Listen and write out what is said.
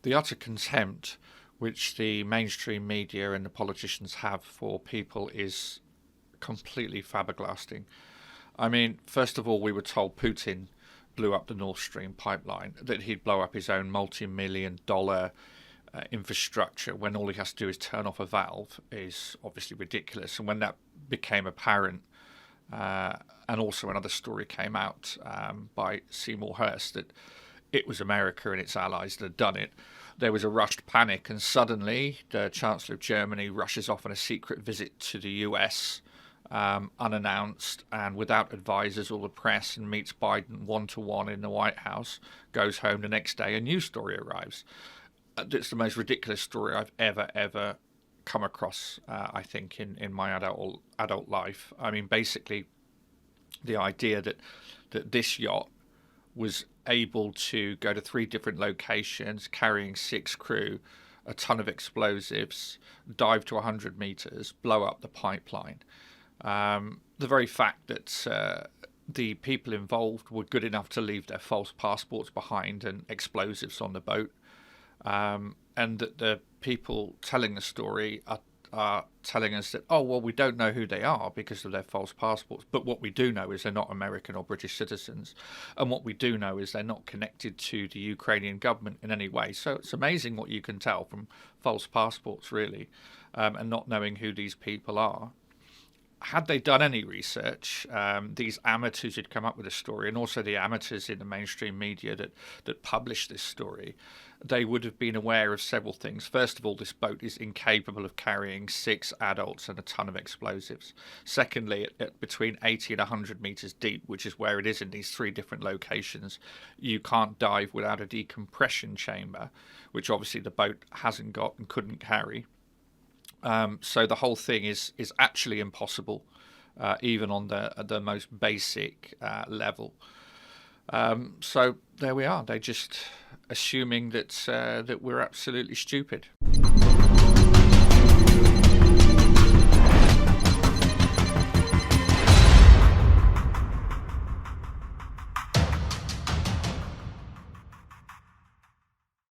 The utter contempt which the mainstream media and the politicians have for people is completely flabbergasting. I mean, first of all, we were told Putin blew up the Nord Stream pipeline, that he'd blow up his own multi-million-dollar infrastructure when all he has to do is turn off a valve is obviously ridiculous. And when that became apparent, and also another story came out by Seymour Hersh that it was America and its allies that had done it, there was a rushed panic, and suddenly the Chancellor of Germany rushes off on a secret visit to the US, unannounced and without advisors or the press, and meets Biden one-to-one in the White House, goes home the next day, a news story arrives. It's the most ridiculous story I've ever come across, I think, in my adult life. I mean, basically, the idea that this yacht was able to go to 3 different locations, carrying 6 crew, a ton of explosives, dive to 100 meters, blow up the pipeline. The very fact that the people involved were good enough to leave their false passports behind and explosives on the boat, and that the people telling the story are telling us that, oh, well, we don't know who they are because of their false passports, but what we do know is they're not American or British citizens, and what we do know is they're not connected to the Ukrainian government in any way. So it's amazing what you can tell from false passports, really, and not knowing who these people are. Had they done any research, these amateurs who'd come up with a story, and also the amateurs in the mainstream media that published this story, they would have been aware of several things. First of all, this boat is incapable of carrying 6 adults and a ton of explosives. Secondly, at between 80 and 100 meters deep, which is where it is in these 3 different locations, you can't dive without a decompression chamber, which obviously the boat hasn't got and couldn't carry. So the whole thing is actually impossible, even on the most basic level. So there we are. They're just assuming that we're absolutely stupid.